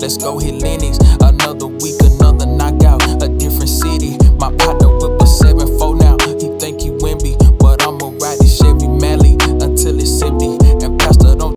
Let's go hit Lennox. Another week, another knockout. A different city. My partner whip a 7-4 now. He think he Wimby, but I'ma ride this Chevy Mally until it's empty. And Pastor don't.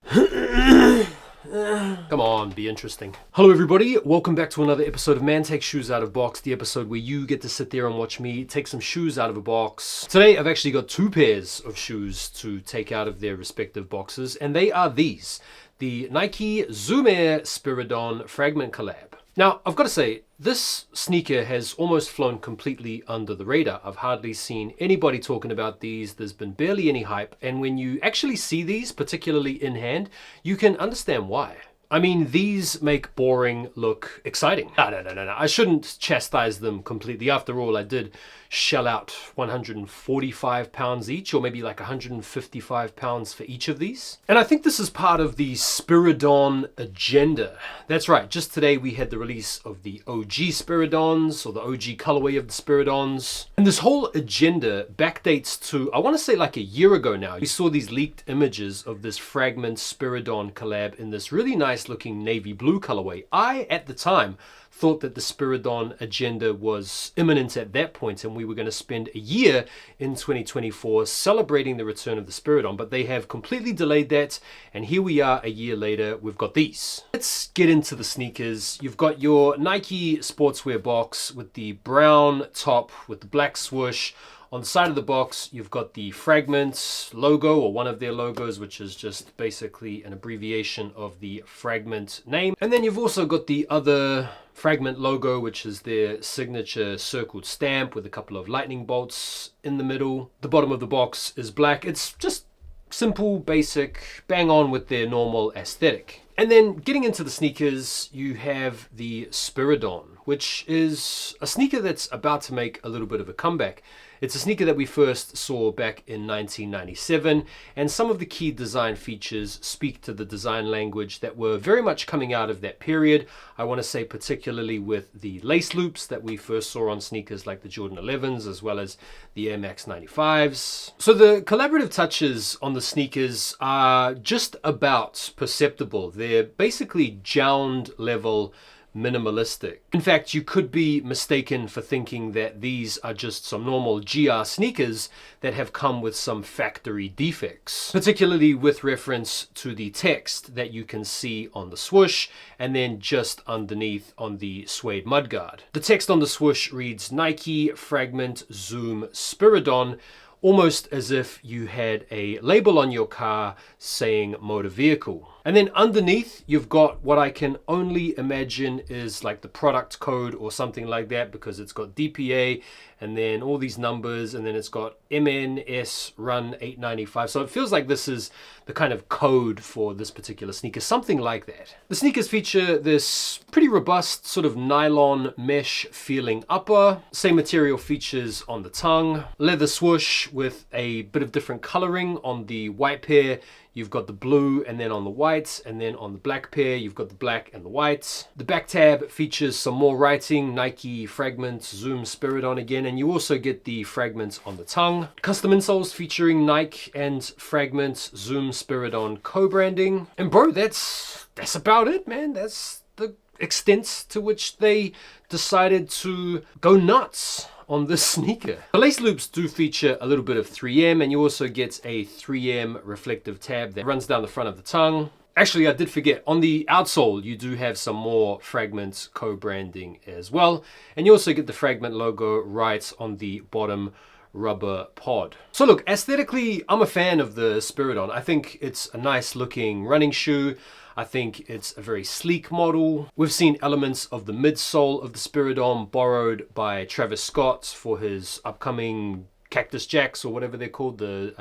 Come on, be interesting. Hello everybody, welcome back to another episode of Man Takes Shoes Out of Box, the episode where you get to sit there and watch me take some shoes out of a box. Today I've actually got two pairs of shoes to take out of their respective boxes, and they are these. The Nike Zoom Spiridon Fragment collab. Now, I've got to say, this sneaker has almost flown completely under the radar. I've hardly seen anybody talking about these. There's been barely any hype. And when you actually see these, particularly in hand, you can understand why. I mean, these make boring look exciting. No. I shouldn't chastise them completely. After all, I did shell out 145 pounds each, or maybe like 155 pounds for each of these. And I think this is part of the Spiridon agenda. That's right, just today we had the release of the OG Spiridons, or the OG colorway of the Spiridons. And this whole agenda backdates to, I want to say like a year ago now. We saw these leaked images of this Fragment Spiridon collab in this really nice looking navy blue colorway. I, at the time, thought that the Spiridon agenda was imminent at that point, and we were going to spend a year in 2024 celebrating the return of the Spiridon, but they have completely delayed that, and here we are a year later, we've got these. Let's get into the sneakers. You've got your Nike sportswear box with the brown top with the black swoosh. On the side of the box, you've got the Fragment logo, or one of their logos, which is just basically an abbreviation of the Fragment name. And then you've also got the other Fragment logo, which is their signature circled stamp with a couple of lightning bolts in the middle. The bottom of the box is black. It's just simple, basic, bang on with their normal aesthetic. And then getting into the sneakers, you have the Spiridon, which is a sneaker that's about to make a little bit of a comeback. It's a sneaker that we first saw back in 1997, and some of the key design features speak to the design language that were very much coming out of that period. I want to say particularly with the lace loops that we first saw on sneakers like the Jordan 11s as well as the Air Max 95s. So the collaborative touches on the sneakers are just about perceptible. They're basically jound level minimalistic. In fact, you could be mistaken for thinking that these are just some normal GR sneakers that have come with some factory defects, particularly with reference to the text that you can see on the swoosh and then just underneath on the suede mudguard. The text on the swoosh reads Nike Fragment Zoom Spiridon, almost as if you had a label on your car saying motor vehicle. And then underneath, you've got what I can only imagine is like the product code or something like that, because it's got DPA and then all these numbers, and then it's got MNS Run 895. So it feels like this is the kind of code for this particular sneaker, something like that. The sneakers feature this pretty robust sort of nylon mesh feeling upper, same material features on the tongue, leather swoosh with a bit of different coloring. On the white pair, you've got the blue, and then on the white, and then on the black pair, you've got the black and the white. The back tab features some more writing, Nike Fragment Zoom Spiridon again, and you also get the fragments on the tongue. Custom insoles featuring Nike and Fragment Zoom Spiridon co-branding. And bro, that's about it, man. That's the extent to which they decided to go nuts on this sneaker. The lace loops do feature a little bit of 3M, and you also get a 3M reflective tab that runs down the front of the tongue. Actually, I did forget, on the outsole, you do have some more Fragment co-branding as well. And you also get the Fragment logo right on the bottom rubber pod. So look, aesthetically, I'm a fan of the Spiridon. I think it's a nice looking running shoe. I think it's a very sleek model. We've seen elements of the midsole of the Spiridon borrowed by Travis Scott for his upcoming Cactus Jacks, or whatever they're called, the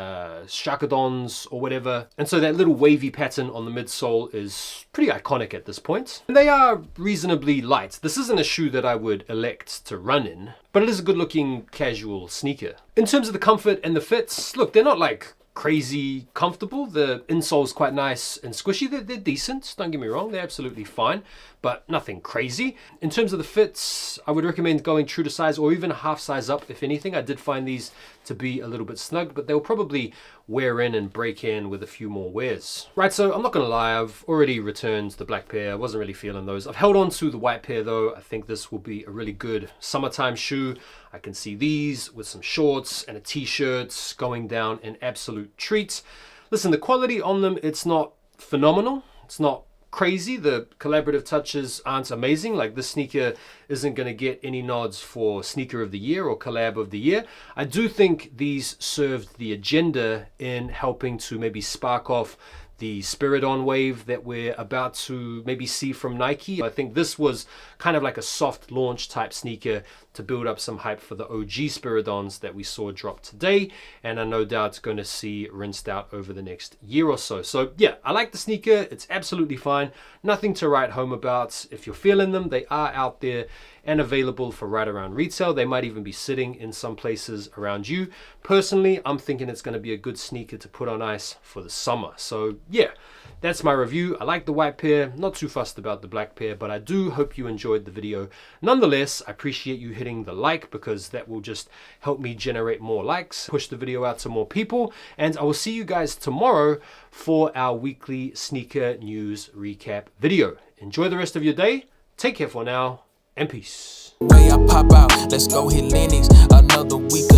Shakadons or whatever. And so that little wavy pattern on the midsole is pretty iconic at this point. And they are reasonably light. This isn't a shoe that I would elect to run in, but it is a good looking casual sneaker. In terms of the comfort and the fits, look, they're not like crazy comfortable. The insole is quite nice and squishy. They're decent, don't get me wrong, they're absolutely fine, but nothing crazy. In terms of the fits, I would recommend going true to size or even a half size up if anything. I did find these to be a little bit snug, but they were probably wear in and break in with a few more wears. Right, so I'm not gonna lie, I've already returned the black pair. I wasn't really feeling those. I've held on to the white pair though. I think this will be a really good summertime shoe. I can see these with some shorts and a t-shirt going down an absolute treat. Listen, the quality on them, it's not phenomenal. It's not crazy. The collaborative touches aren't amazing. Like, this sneaker isn't going to get any nods for sneaker of the year or collab of the year. I do think these served the agenda in helping to maybe spark off the Spiridon wave that we're about to maybe see from Nike. I think this was kind of like a soft launch type sneaker to build up some hype for the OG Spiridons that we saw drop today, and I no doubt going to see rinsed out over the next year or so. So yeah, I like the sneaker. It's absolutely fine. Nothing to write home about. If you're feeling them, they are out there and available for right around retail. They might even be sitting in some places around you. Personally, I'm thinking it's going to be a good sneaker to put on ice for the summer. So yeah, that's my review. I like the white pair, not too fussed about the black pair, but I do hope you enjoyed the video. Nonetheless, I appreciate you hitting the like, because that will just help me generate more likes, push the video out to more people, and I will see you guys tomorrow for our weekly sneaker news recap video. Enjoy the rest of your day. Take care for now, and peace. Way I pop out, let's go hit Lennox. Another week,